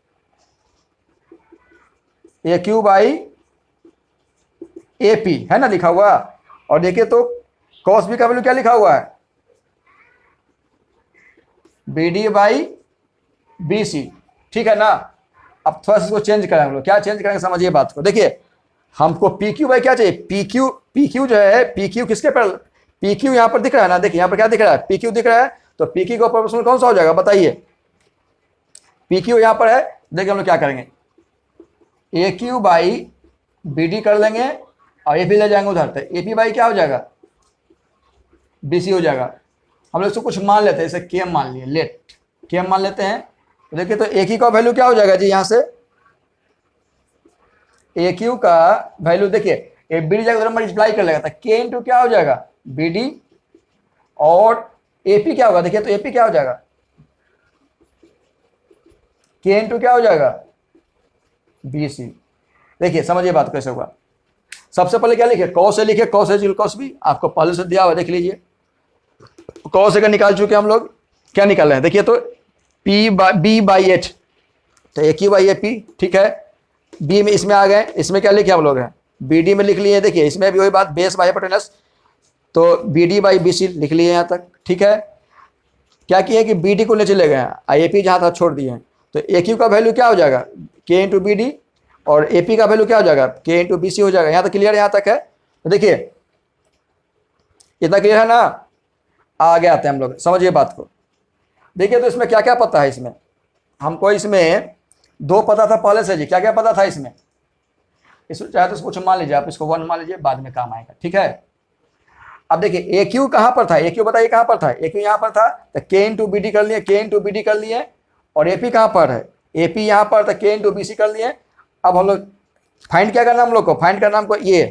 ए क्यू बाई ए पी है ना लिखा हुआ। और देखिए तो cos बी का वैल्यू क्या लिखा हुआ है, B D by B C, ठीक है ना। अब थोड़ा सा इसको चेंज करेंगे हम लोग, क्या चेंज करेंगे समझिए बात को। देखिए हमको पी क्यू बाई क्या चाहिए, पी क्यू जो है, पी क्यू किसके पर, पी क्यू यहाँ पर दिख रहा है ना, देखिए यहाँ पर क्या दिख रहा है, पी क्यू दिख रहा है। तो पी क्यू का प्रोपोर्शनल कौन सा हो जाएगा बताइए, पी क्यू यहाँ पर है। देखिए हम लोग क्या करेंगे, ए क्यू बाई बी डी कर लेंगे, और ए पी ले जाएंगे उधर। तो ए पी बाई क्या हो जाएगा, बी सी हो जाएगा। हम लोग इसको कुछ मान लेते हैं, जैसे के एम मान लिए, लेट के एम मान लेते हैं। तो देखिए तो ए की का वैल्यू क्या हो जाएगा जी, यहाँ से ए क्यू का वैल्यू देखिए, ए बी डी जाकर मल्टीप्लाई कर लेगा तो के इंटू क्या हो जाएगा बी डी, और ए पी क्या होगा देखिए, तो ए पी क्या हो जाएगा के इंटू क्या हो जाएगा बी सी। देखिए समझिए बात कैसे होगा। सबसे पहले क्या लिखे, कॉस ए लिखे, cos A equal cos B, आपको पहले से दिया हुआ देख लीजिए। कॉस ए का निकाल चुके हम लोग, क्या निकाल रहे हैं देखिए, तो पी बी बाई एच, तो ए क्यू बाई ए पी, ठीक है। बी में इसमें आ गए, इसमें क्या लिखे हम लोग हैं बी डी में लिख लिए, देखिए इसमें भी वही बात, बेस बाई हाइपोटेनस, तो B D by B C लिख लिए यहाँ तक, ठीक है। क्या किए कि बी डी को ले चले गए हैं, आई ए पी जहाँ तक छोड़ दिए हैं, तो ए क्यू का वैल्यू क्या हो जाएगा के इंटू बी डी, और ए पी का वैल्यू क्या हो जाएगा के इंटू बी सी हो जाएगा। यहाँ तक क्लियर, यहाँ तक है। तो देखिए इतना क्लियर है ना, आगे आते हैं हम लोग, समझिए बात को। देखिए तो इसमें क्या क्या पता है, इसमें हमको इसमें दो पता था पहले से जी, क्या क्या पता था इसमें, इसमें चाहे तो कुछ मान लीजिए आप, इसको 1 मान लीजिए, बाद में काम आएगा, ठीक है। अब देखिए ए क्यू कहाँ पर था, ए क्यू बताइए कहाँ पर था, ए क्यू यहाँ पर था, तो के इंटू बी डी कर लिए, के इंटू बी डी कर लिए, और ए पी कहाँ पर है, ए पी यहाँ पर, तो के इंटू बी सी कर लिए। अब हम लोग फाइंड क्या करना, हम लोग को फाइंड करना, हमको ये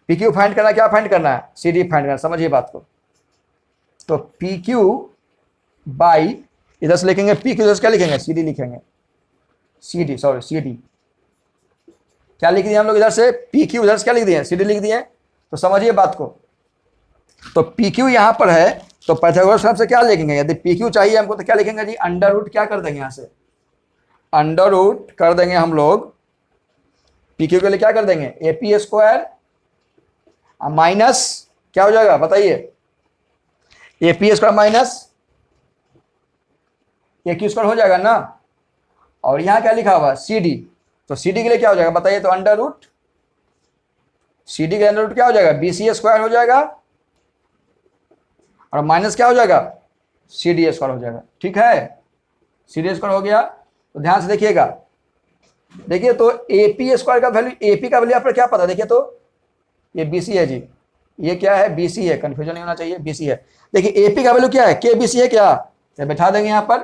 पी क्यू फाइंड करना, क्या फाइंड करना है सी डी फाइंड करना, समझिए बात को। तो पी क्यू बाई, इधर से लिखेंगे पी क्यू, इधर से क्या लिखेंगे सी डी लिखेंगे, C D sorry C D, क्या लिख दिए हम लोग इधर से पी क्यू, इधर से क्या लिख दिए सी डी लिख दिए। तो समझिए बात को, तो पी क्यू यहाँ पर है, तो पाइथागोरस थ्योरम से क्या लिखेंगे, यदि पी क्यू चाहिए हमको तो क्या लिखेंगे जी अंडर रूट, क्या कर देंगे यहाँ से अंडर रूट कर देंगे हम लोग, पी क्यू के लिए क्या कर देंगे ए पी स्क्वायर माइनस क्या हो जाएगा बताइए A P square minus A Q square हो जाएगा ना, और यहाँ क्या लिखा हुआ सी डी, तो सी डी के लिए क्या हो जाएगा बताइए, तो अंडर रूट सी डी के अंडर रूट क्या हो जाएगा बी सी स्क्वायर हो जाएगा, और माइनस क्या हो जाएगा सी डी स्क्वायर हो जाएगा, ठीक है। सी डी स्क्वायर हो गया, तो ध्यान से देखिएगा, देखिए तो ए पी स्क्वायर का वैल्यू, ए पी का वैल्यू यहाँ पर क्या पता, देखिए तो ये बी सी है जी, ये क्या है बी सी है, कंफ्यूजन नहीं होना चाहिए, बी सी है। देखिए ए पी का वैल्यू क्या है के बी सी है, क्या तो बैठा देंगे यहाँ पर,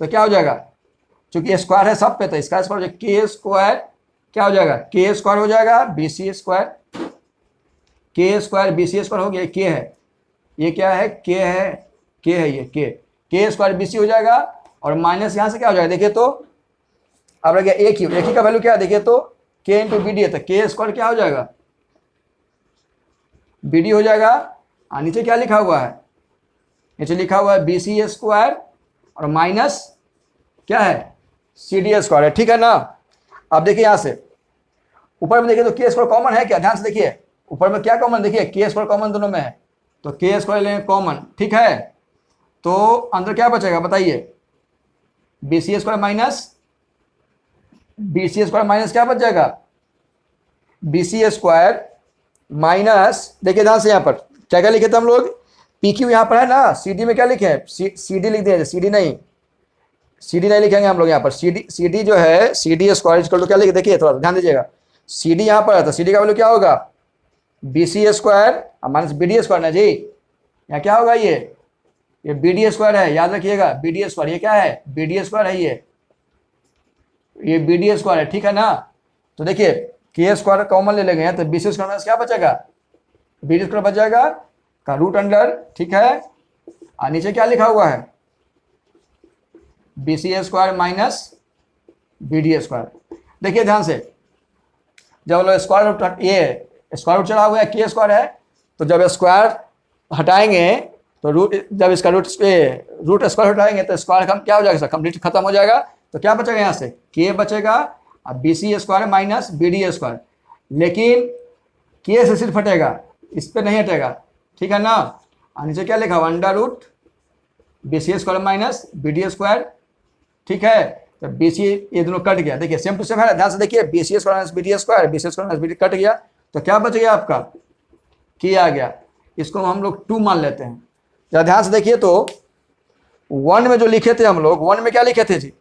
तो क्या हो जाएगा चूंकि स्क्वायर है सब पे, तो इसका स्क्वायर के स्क्वायर क्या हो जाएगा के स्क्वायर हो जाएगा बी सी स्क्वायर, के स्क्वायर बी सी स्क्वायर हो गया, के है ये क्या है के है, के है ये के स्क्वायर बी सी हो जाएगा, और माइनस यहाँ से क्या हो जाएगा देखिए, तो अब रह गया ए क्यू, ए क्यू का वैल्यू क्या है देखिए, तो के इंटू बी डी है, तो के स्क्वायर क्या हो जाएगा बी डी हो जाएगा, और नीचे क्या लिखा हुआ है, नीचे लिखा हुआ है बी सी स्क्वायर और माइनस क्या है सी डी स्क्वायर है, ठीक है ना। अब देखिए यहाँ से ऊपर में देखिए तो के स्क्वायर कॉमन है क्या, ध्यान से देखिए ऊपर में क्या कॉमन, देखिए के स्क्वायर कॉमन दोनों में है, तो के स्क्वायर लेंगे कॉमन, ठीक है। तो अंदर क्या बचेगा बताइए B C square minus B C square minus क्या बच जाएगा बी सी स्क्वायर माइनस, देखिए ध्यान से यहाँ पर क्या क्या लिखे थे हम लोग, पी क्यू यहाँ पर है ना, सी डी में क्या लिखे हैं सी डी लिख दिए, सी डी नहीं लिखेंगे हम लोग यहाँ पर, सी डी जो है C D square equal to क्या लिखे, देखिए थोड़ा ध्यान दीजिएगा, सी डी यहाँ पर है, तो सी डी का वैल्यू क्या होगा B C square minus B D square ना जी, यहाँ क्या होगा ये बी डी स्क्वायर है, याद रखिएगा बी डी स्क्वायर, ये क्या है बी डी स्क्वायर है, ये बी डी स्क्वायर है, ठीक है ना। तो देखिए के स्क्वायर कॉमन ले लेंगे, तो बी सी स्क्वायर माइनस क्या बचेगा बी डी स्क्वायर बच जाएगा का रूट अंडर, ठीक है, और नीचे क्या लिखा हुआ है B C square minus B D square. देखिए ध्यान से जब लोग स्क्वायर रूट, ये स्क्वायर रूट चढ़ा हुआ है के स्क्वायर है, तो जब स्क्वायर हटाएंगे तो रूट, जब इसका रूट स्क्वायर हटाएंगे तो स्क्वायर का क्या हो जाएगा कंप्लीट खत्म हो जाएगा, तो क्या बचेगा यहाँ से के बचेगा, अब B C square minus B D square, लेकिन के से सिर्फ हटेगा, इस पर नहीं हटेगा, ठीक है ना। और नीचे क्या लिखा हुआ under root B C square minus B D square, ठीक है। तो बी सी ये दोनों कट गया, देखिए सेम टू सेम है, ध्यान से देखिए B C square minus B D square, B C square minus B D cut गया, तो क्या बच गया आपका के आ गया, इसको हम लोग 2 मान लेते हैं। जरा ध्यान से देखिए तो 1 में जो लिखे थे हम लोग, 1 में क्या लिखे थे जी,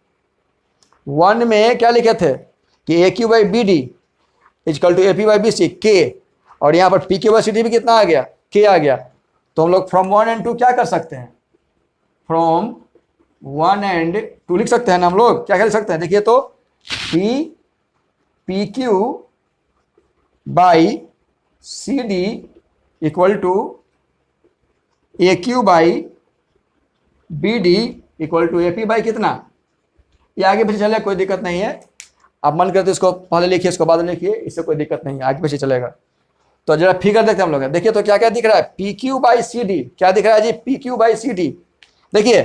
1 में क्या लिखे थे कि A Q by B D is equal to A P by B C के, और यहाँ पर P Q by C D भी कितना आ गया के आ गया, तो हम लोग फ्रॉम 1 and 2 क्या कर सकते हैं, फ्रॉम 1 and 2 लिख सकते हैं ना हम लोग, क्या लिख सकते हैं देखिए, तो P Q by C D equal to A Q by B D equal to A P by कितना, ये आगे पीछे चलेगा, कोई दिक्कत नहीं है। आप मन करते इसको पहले लिखिए, इसको बाद में लिखिए, इससे कोई दिक्कत नहीं है, आगे पीछे चलेगा। तो जरा फिगर देखते हैं हम लोग, देखिए तो क्या क्या दिख रहा है, P Q by C D, क्या दिख रहा है जी, P Q by C D, देखिए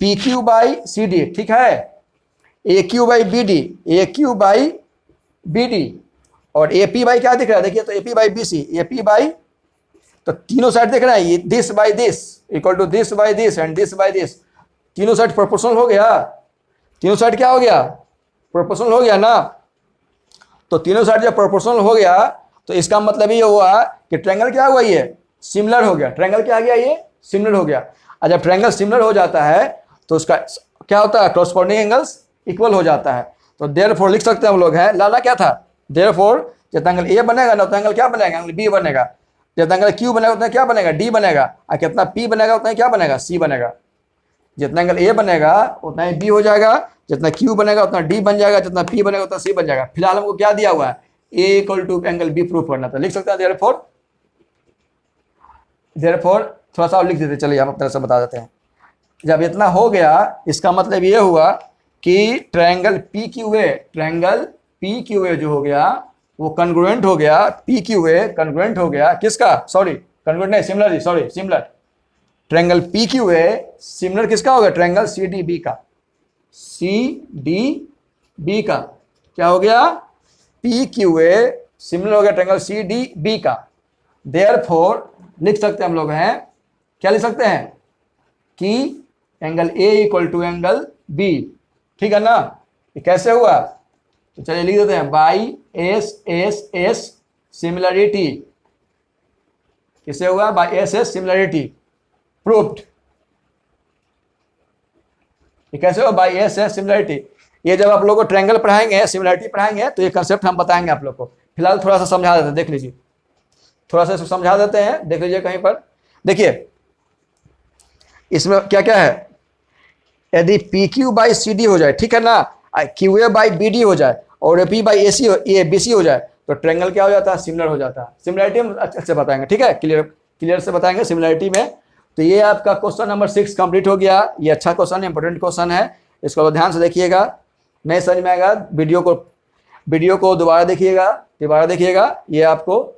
P Q by C D, ठीक है, A Q by B D, A Q by B D, और ए पी बाई क्या दिख रहा है, देखिए तो A P by B C, A P by, तो तीनों साइड देख रहा है, ये this by this equal to this by this and this by this, तीनों साइड प्रोपोर्शनल हो गया, तीनों साइड क्या हो गया, प्रोपोर्शनल हो गया ना। तो तीनों साइड जब प्रोपोर्शनल हो गया तो इसका मतलब ये हुआ कि ट्रायंगल क्या हुआ, ये सिमिलर हो गया, ट्रायंगल क्या आ गया, ये सिमिलर हो गया। और जब ट्रायंगल सिमिलर हो जाता है तो उसका क्या होता है, कॉरस्पॉन्डिंग एंगल्स इक्वल हो जाता है। तो देयरफॉर लिख सकते हैं हम लोग, है लाना क्या था, देयरफॉर जितना एंगल ए बनेगा ना उतना एंगल क्या बनेगा, एंगल बी बनेगा, जितना एंगल क्यू बनेगा उतना क्या बनेगा, डी बनेगा, और कितना पी बनेगा उतना क्या बनेगा, सी बनेगा। जितना एंगल ए बनेगा उतना ही बी हो जाएगा, जितना क्यू बनेगा उतना डी बन जाएगा, जितना पी बनेगा उतना सी बन जाएगा। फिलहाल हमको क्या दिया हुआ है, A equal to angle B proof करना था, लिख सकते हैं देयरफॉर, देयरफॉर थोड़ा सा और लिख देते, चलिए हम अपने से बता देते हैं। जब इतना हो गया इसका मतलब ये हुआ कि ट्रायंगल पी क्यू ए, ट्रायंगल पी क्यू ए जो हो गया वो कन्ग्रुएंट हो गया, पी क्यू ए कन्ग्रुएंट हो गया किसका, सॉरी कन्ग्रुएंट नहीं, सिमिलर जी, sorry similar, triangle P Q A similar किसका हो गया, ट्रायंगल सी डी बी का, सी डी बी का क्या हो गया, पी क्यू ए सिमिलर हो गया ट्रायंगल सी डी बी का। देयरफॉर लिख सकते हैं हम लोग हैं, क्या लिख सकते हैं कि angle A equal to angle B, ठीक है ना। ये कैसे हुआ, तो चलिए लिख देते हैं, by S S S similarity, किससे हुआ, by S S similarity proved. ये कैसे हुआ, बाई एस एस सिमिलरिटी। ये जब आप लोग को ट्रायंगल पढ़ाएंगे, सिमिलरिटी पढ़ाएंगे तो ये कंसेप्ट हम बताएंगे आप लोग को। फिलहाल थोड़ा सा समझा देते हैं, देख लीजिए, थोड़ा सा समझा देते हैं, देख लीजिए कहीं पर, देखिए इसमें क्या क्या है, यदि P Q by C D हो जाए, ठीक है ना, Q A by B D हो जाए और A P by A C A B C हो जाए तो ट्रायंगल क्या हो जाता है, सिमिलर हो जाता है। सिमिलरिटी हम अच्छे से बताएंगे, ठीक है, क्लियर से बताएंगे सिमिलरिटी में। तो ये आपका क्वेश्चन नंबर 6 कंप्लीट हो गया। ये अच्छा क्वेश्चन है, इंपॉर्टेंट क्वेश्चन है, इसको ध्यान से देखिएगा, नहीं समझ में आएगा वीडियो को दोबारा देखिएगा, ये आपको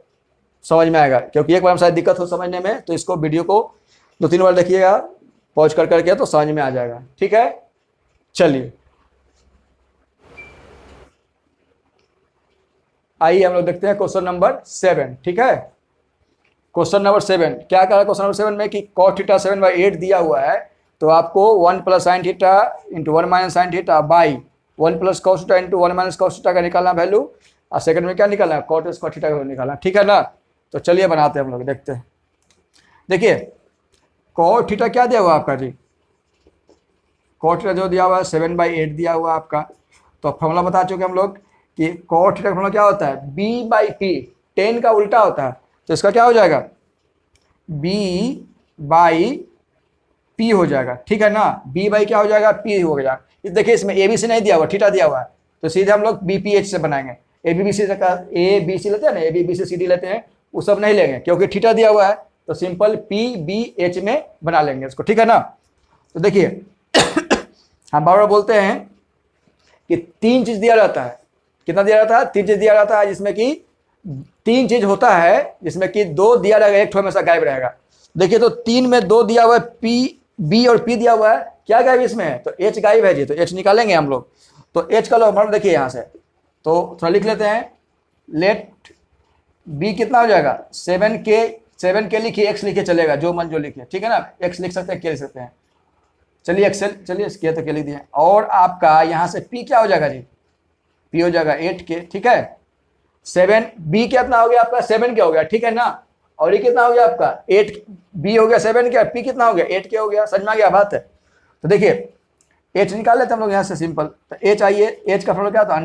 समझ में आएगा, क्योंकि एक बार शायद दिक्कत हो समझने में, तो इसको वीडियो को 2-3 बार देखिएगा पॉज कर करके, तो समझ में आ जाएगा, ठीक है। चलिए आइए हम लोग देखते हैं क्वेश्चन नंबर 7, ठीक है। क्वेश्चन नंबर 7 क्या कह रहा है, क्वेश्चन नंबर 7 में कि cos थीटा 7/8 दिया हुआ है, तो आपको 1 + sin theta into 1 - sin theta by 1 + cos theta into 1 - cos theta का निकालना वैल्यू, और सेकंड में क्या निकालना है, cot स्क्वायर थीटा का निकालना, ठीक है ना। तो चलिए बनाते हैं हम लोग, देखते हैं। देखिए cot थीटा क्या दिया हुआ आपका जी, cot थीटा जो दिया हुआ है 7/8 दिया हुआ आपका। तो फॉर्मूला बता चुके हम लोग कि cot थीटा का फॉर्मूला क्या होता है, b/p, tan का उल्टा होता है, तो इसका क्या हो जाएगा, b/p हो जाएगा, ठीक है ना। b/ क्या हो जाएगा, p हो गया। देखिए इसमें ABC नहीं दिया हुआ, थीटा दिया हुआ है, तो सीधे हम लोग BPH से बनाएंगे। ABC से ABC लेते हैं ना, ABC CD लेते हैं, वो सब नहीं लेंगे क्योंकि थीटा दिया हुआ है, तो सिंपल PBH में बना लेंगे इसको, ठीक है ना। तो देखिए हम बार बार बोलते हैं कि 3 चीज दिया रहता है, कितना दिया रहता है, 3 चीज दिया रहता है, जिसमें कि 3 चीज होता है, जिसमें कि 2 दिया रहेगा, एक हमेशा गायब रहेगा। देखिए तो 3 में 2 दिया हुआ है, P B और P दिया हुआ है, क्या गायब इसमें है, तो H गायब है जी, तो H निकालेंगे हम लोग। तो H का लो मतलब देखिए यहाँ से, तो थोड़ा लिख लेते हैं, लेट B कितना हो जाएगा, 7K लिखिए, X लिखिए चलेगा, जो मन जो लिखिए, ठीक है ना, X लिख सकते हैं, K लिख सकते हैं, चलिए एक्सेल, चलिए K तो K लिख दिए। और आपका यहाँ से P क्या हो जाएगा जी, P हो जाएगा 8K, ठीक है। 7B कितना हो गया आपका, 7K हो गया, ठीक है ना। और ये कितना हो गया आपका, 8B हो गया, 7K, P कितना हो गया, 8K हो गया, समझ में आ गया बात है। तो देखिए H निकाल लेते हैं हम लोग यहाँ से सिंपल, तो H आइए, H का फॉर्मूला क्या होता है,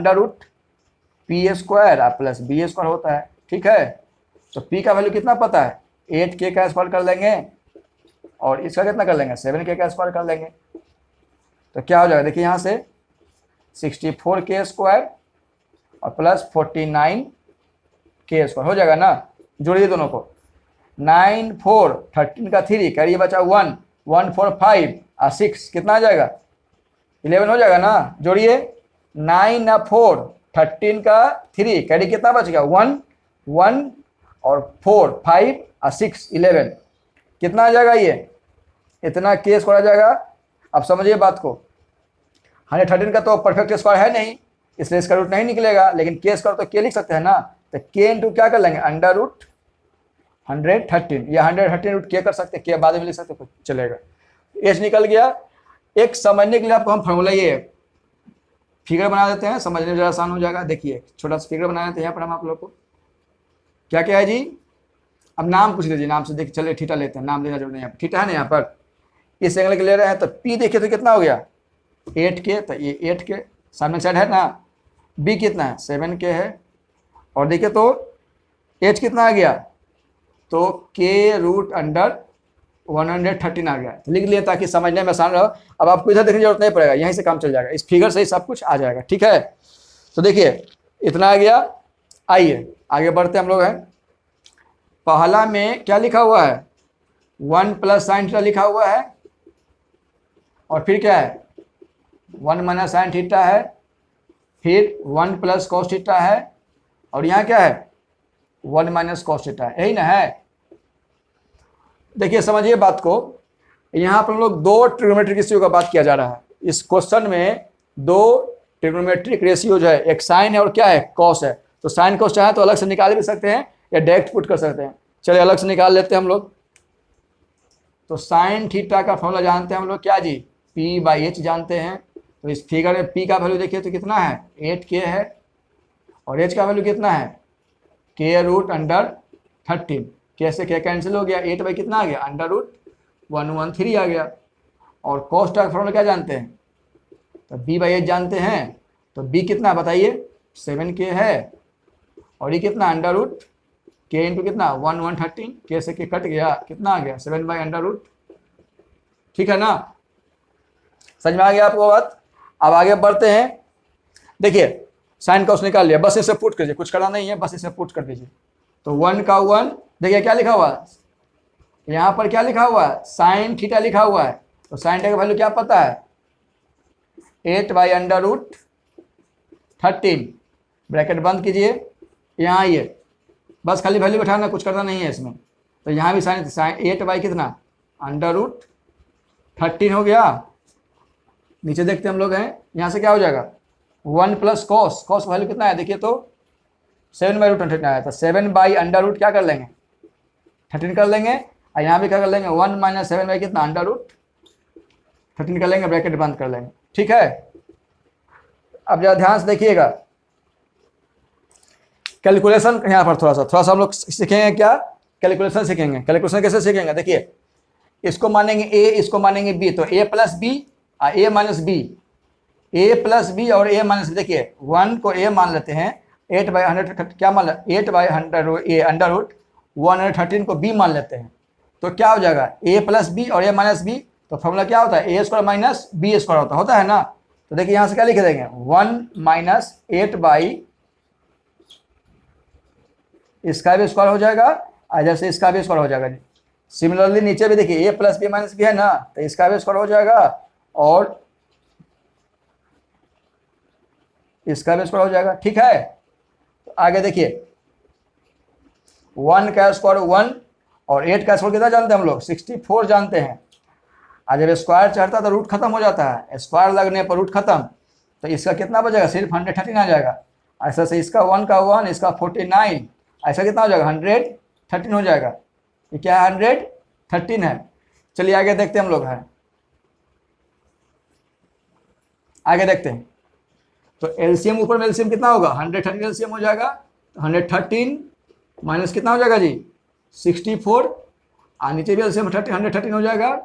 √P² प्लस B² होता है, ठीक है। तो P का वैल्यू कितना पता है, 8K का स्क्वायर कर लेंगे, और इसका कितना कर लेंगे, 7K का स्क्वायर कर लेंगे, तो क्या हो जाएगा, देखिए यहाँ से 64K² और प्लस 49 के स्क्वायर हो जाएगा ना। जोड़िए दोनों को, 9 4 13 का 3 कैरिए बचा 1 1 4 5 और 6 कितना आ जाएगा 11 हो जाएगा ना। जोड़िए 9 और 4 13 का 3 कैरी कितना बच गया 1 1 और 4 5 और 6 11 कितना आ जाएगा, ये इतना के स्क्वायर आ जाएगा। अब समझिए बात को, 113 का तो परफेक्ट स्क्वायर है नहीं, इसलिए इसका रूट नहीं निकलेगा, लेकिन के स्क्वायर तो के लिख सकते हैं ना। तो के इंटू क्या कर लेंगे अंडर रूट 113 या 113 रूट के कर सकते हैं, के बाद में लिख सकते हैं, चलेगा। एच निकल गया। एक समझने के लिए आपको हम फॉर्मूला ये फिगर बना देते हैं, समझने में ज़रा आसान हो जाएगा। देखिए छोटा सा फिगर बना देते हैं यहाँ पर हम आप लोग को। क्या क्या है जी, अब नाम पूछ लीजिए, नाम से देख चलिए थीटा लेते हैं, नाम देना जरूरी नहीं है। थीटा है ना यहाँ पर, इस एंगल के ले रहे हैं तो पी देखिए तो कितना हो गया 8 के, तो ये 8 के सामने साइड है ना। बी कितना है 7 के है, और देखिए तो एच कितना आ गया, तो के रूट अंडर 113 आ गया। तो लिख लिए ताकि समझने में आसान रहो। अब आपको इधर देखने की जरूरत नहीं पड़ेगा, यहीं से काम चल जाएगा, इस फिगर से ही सब कुछ आ जाएगा। ठीक है, तो देखिए इतना आ गया। आइए आगे बढ़ते हम लोग हैं। पहला में क्या लिखा हुआ है 1 प्लस साइन थीटा लिखा हुआ है, और फिर क्या है 1 माइनस साइन थीटा है, फिर 1 प्लस कॉस थीटा है, और यहाँ क्या है 1 माइनस कॉस थीटा है, यही ना है। देखिए समझिए बात को, यहाँ पर हम लोग दो ट्रिग्नोमेट्रिक रेशियो का बात किया जा रहा है। इस क्वेश्चन में दो ट्रिग्नोमेट्रिक रेशियो जो है, एक साइन है और क्या है कॉस है। तो साइन कॉस चाहे तो अलग से निकाल भी सकते हैं या डायरेक्ट पुट कर सकते हैं। चलिए अलग से निकाल लेते हैं हम लोग। तो साइन थीटा का फॉर्मूला जानते हैं हम लोग क्या जी, P/H जानते हैं। तो इस फिगर में P का वैल्यू देखिए तो कितना है 8 के है, और H का वैल्यू कितना है के रूट अंडर 13। कैसे क्या कैंसिल हो गया, 8 बाई कितना आ गया अंडर रूट 113 आ गया। और कॉस का फॉर्मूला क्या जानते हैं, तो B/H जानते हैं। तो B कितना बताइए 7 के है, और ये कितना अंडर रूट के इंटू कितना 113, के से के कट गया कितना आ गया 7 बाई अंडर रूट। ठीक है ना, समझ में आ गया आपको बात। अब आगे बढ़ते हैं। देखिए साइन कॉस निकाल लिया, बस इसे पुट कीजिए, कुछ करना नहीं है, बस इसे पुट कर दीजिए। तो 1 का 1 देखिए क्या लिखा हुआ है, यहाँ पर क्या लिखा हुआ है साइन थीटा लिखा हुआ है। तो साइन थीटा का वैल्यू क्या पता है 8 बाई अंडर रूट 13, ब्रैकेट बंद कीजिए, यहाँ आइए, बस खाली वैल्यू बैठाना, कुछ करना नहीं है इसमें। तो यहाँ भी साइन 8 बाई कितना अंडर रूट 13 हो गया। नीचे देखते हम लोग हैं, यहाँ से क्या हो जाएगा 1 प्लस कॉस, कॉस वैल्यू कितना है देखिए तो 7 बाई रूट 13 आया था। 7 बाई अंडर रूट क्या कर लेंगे 13 कर लेंगे, और यहाँ भी क्या कर लेंगे 1 माइनस 7 बाई कितना अंडर रूट 13 कर लेंगे, ब्रैकेट बंद कर लेंगे। ठीक है, अब जरा ध्यान से देखिएगा कैलकुलेशन। यहाँ पर थोड़ा सा हम लोग सीखेंगे, क्या कैलकुलेशन सीखेंगे। कैलकुलेशन कैसे सीखेंगे, देखिए इसको मानेंगे ए, इसको मानेंगे बी, तो ए प्लस बी और ए माइनस बी, ए प्लस बी और ए माइनस बी। देखिए 1 को ए मान लेते हैं, 8 बाई 100 क्या मान लेते 8 बाई 100 ए अंडर रूट 113 को बी मान लेते हैं। तो क्या हो जाएगा ए प्लस बी और ए माइनस बी, तो फॉर्मूला क्या होता है ए स्क्वायर माइनस बी स्क्वायर होता है ना। तो देखिए यहाँ से क्या लिख देंगे 1 माइनस 8 बाई इसका भी स्क्वायर हो जाएगा, और जैसे इसका भी स्क्वायर हो जाएगा जी। सिमिलरली नीचे भी देखिए ए प्लस बी माइनस बी है ना, तो इसका भी स्क्वायर हो जाएगा और इसका भी स्क्वायर हो जाएगा। ठीक है, तो आगे देखिए 1 का स्क्वायर 1 और 8 का स्क्वायर कितना जानते हैं हम लोग 64 जानते हैं। और जब स्क्वायर चढ़ता है तो रूट खत्म हो जाता है, स्क्वायर लगने पर रूट खत्म, तो इसका कितना बचेगा सिर्फ 113 आ जाएगा। ऐसा से इसका 1 का 1, इसका 49, ऐसा कितना हो जाएगा 113 हो जाएगा। ये क्या है 113 है। चलिए आगे देखते हैं हम लोग हैं, आगे देखते हैं। तो एलसीएम ऊपर में एलसीएम कितना होगा 113 एलसीएम हो जाएगा। तो 113 माइनस कितना हो जाएगा जी 64, और नीचे भी एलसीएम 113 हो जाएगा।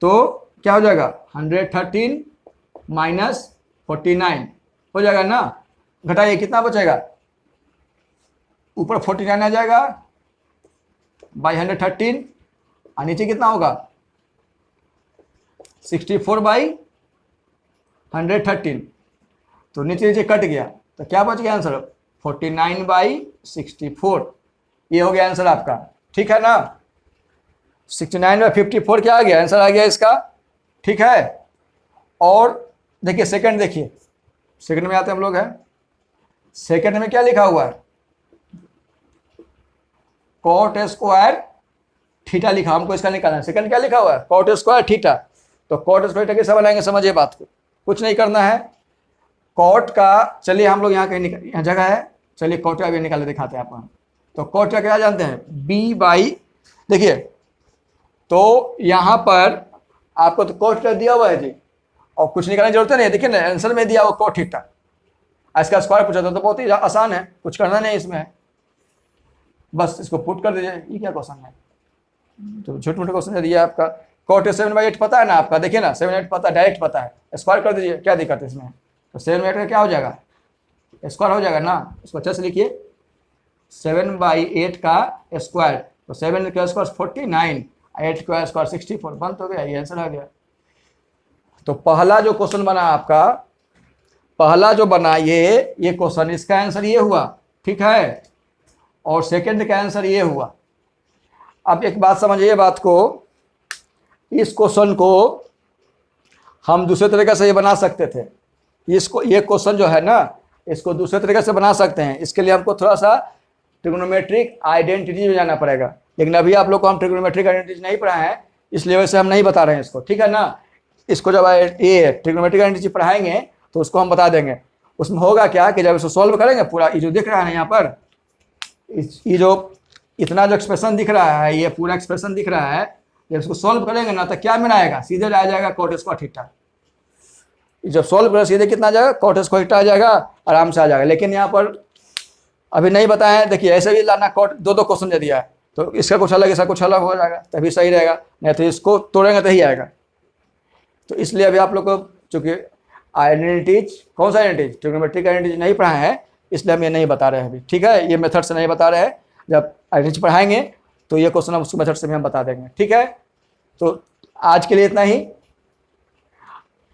तो क्या हो जाएगा 113 माइनस 49 हो जाएगा ना। घटाइए कितना बचेगा, ऊपर 49 आ जाएगा बाई 113, और नीचे कितना होगा 64 बाई 113। तो नीचे नीचे कट गया, तो क्या बच गया आंसर 49 बाई 64, ये हो गया आंसर आपका, ठीक है ना। 69 में 54 क्या आ गया, आंसर आ गया इसका, ठीक है। और देखिए सेकंड, देखिए सेकंड में आते हम लोग हैं, सेकंड में क्या लिखा हुआ है, कॉट स्क्वायर थीटा लिखा, हमको इसका निकालना है। सेकंड क्या लिखा हुआ है, कॉट स्क्वायर थीटा। तो कॉट स्क्वायर थीटा कैसे बनाएंगे, समझिए बात को, कुछ नहीं करना है। कॉट का, चलिए हम लोग यहाँ कहीं यहाँ जगह है, चलिए कॉट का भी निकाल दिखाते हैं आपको। तो कॉट का क्या जानते हैं, बी बाई, देखिए तो यहाँ पर आपको तो कॉट का दिया हुआ है जी, और कुछ निकालने की जरूरत नहीं है। देखिए ना आंसर में दिया हुआ कॉट थीटा, इसका स्क्वायर पूछा था तो बहुत ही आसान है, कुछ करना नहीं इसमें, बस इसको पुट कर दीजिए। ये क्या क्वेश्चन है, तो छोटे मोटे क्वेश्चन दिया आपका। कॉट 7/8 पता है ना आपका, देखिए ना 7/8 पता, डायरेक्ट पता है, स्क्वायर कर दीजिए, क्या दिक्कत है इसमें। तो 7/8 का क्या हो जाएगा, स्क्वायर हो जाएगा ना, इसको अच्छे से लिखिए, 7/8 का स्क्वायर, तो 7 का स्क्वायर 49, 8 का स्क्वायर 64, बंद हो गया, ये आंसर आ गया। तो पहला जो क्वेश्चन बना आपका, पहला जो बना ये क्वेश्चन, इसका आंसर ये हुआ, ठीक है, और सेकंड का आंसर ये हुआ। अब एक बात समझिए बात को, इस क्वेश्चन को हम दूसरे तरीके से ये बना सकते थे, इसको, ये क्वेश्चन जो है ना, इसको दूसरे तरीके से बना सकते हैं। इसके लिए हमको थोड़ा सा ट्रिग्नोमेट्रिक आइडेंटिटी में जाना पड़ेगा, लेकिन अभी आप लोग को हम ट्रिग्नोमेट्रिक आइडेंटिटी नहीं पढ़ाए हैं, इसलिए वैसे हम नहीं बता रहे हैं इसको, ठीक है ना। इसको जब ये ट्रिग्नोमेट्रिक आइडेंटिटी पढ़ाएंगे तो उसको हम बता देंगे। उसमें होगा क्या कि जब इसको सॉल्व करेंगे, पूरा ये जो दिख रहा है यहाँ पर, ये जो इतना जो एक्सप्रेशन दिख रहा है, ये पूरा एक्सप्रेशन दिख रहा है, जब इसको सॉल्व करेंगे ना तो क्या में आएगा, सीधे आ जाएगा कॉट स्क्वायर थीटा। जब सॉल्व करें सीधे कितना आ जाएगा, कॉट स्क्वायर थीटा आ जाएगा, आराम से आ जाएगा। लेकिन यहाँ पर अभी नहीं बताया, देखिए ऐसे भी लाना, कॉट दो क्वेश्चन दे दिया है, तो इसका कुछ अलग, इसका कुछ अलग हो जाएगा, तभी सही रहेगा, नहीं तो इसको तोड़ेंगे तो ही आएगा। तो इसलिए अभी आप लोग को चूंकि आइडेंटिटीज, कौन सा आइडेंटिटीज, ट्रिग्नोमेट्रिक आइडेंटिटीज नहीं पढ़ाए हैं, इसलिए हम ये नहीं बता रहे हैं अभी, ठीक है, ये मेथड से नहीं बता रहे हैं। जब आइडेंटिटी पढ़ाएंगे तो ये क्वेश्चन हम उसको मेथड से भी हम बता देंगे, ठीक है। तो आज के लिए इतना ही,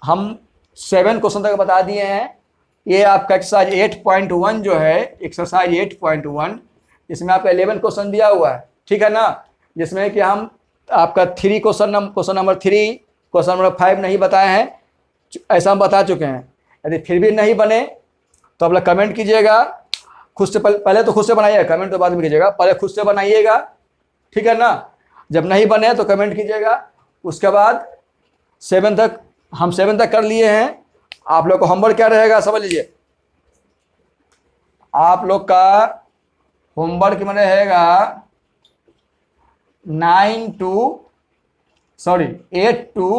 हम 7 क्वेश्चन तक बता दिए हैं। ये आपका एक्सरसाइज 8.1 जो है, एक्सरसाइज 8.1, इसमें आपका 11 क्वेश्चन दिया हुआ है, ठीक है ना, जिसमें कि हम आपका 3 क्वेश्चन नंबर 3, क्वेश्चन नंबर 5 नहीं बताए हैं, ऐसा हम बता चुके हैं। यदि फिर भी नहीं बने तो आप लोग कमेंट कीजिएगा, खुद से पहले तो खुद से बनाइएगा, कमेंट तो बाद में कीजिएगा, पहले खुद से बनाइएगा, ठीक है ना। जब नहीं बने तो कमेंट कीजिएगा, उसके बाद 7 तक, हम 7 तक कर लिए हैं। आप लोग को होमवर्क क्या रहेगा समझ लीजिए, आप लोग का होमवर्क में रहेगा 8 to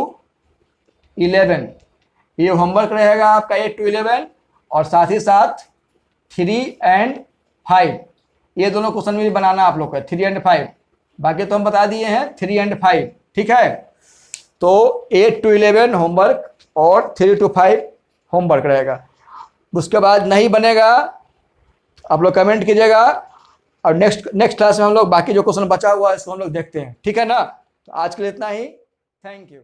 11, ये होमवर्क रहेगा आपका 8 to 11, और साथ ही साथ 3 and 5, ये दोनों क्वेश्चन भी बनाना आप लोग का, 3 and 5, बाकी तो हम बता दिए हैं 3 and 5, ठीक है। तो 8 to 11 होमवर्क और 3 to 5 होमवर्क रहेगा। उसके बाद नहीं बनेगा आप लोग कमेंट कीजिएगा, और नेक्स्ट क्लास में हम लोग बाकी जो क्वेश्चन बचा हुआ है इसको हम लोग देखते हैं, ठीक है ना। तो आज के लिए इतना ही, थैंक यू।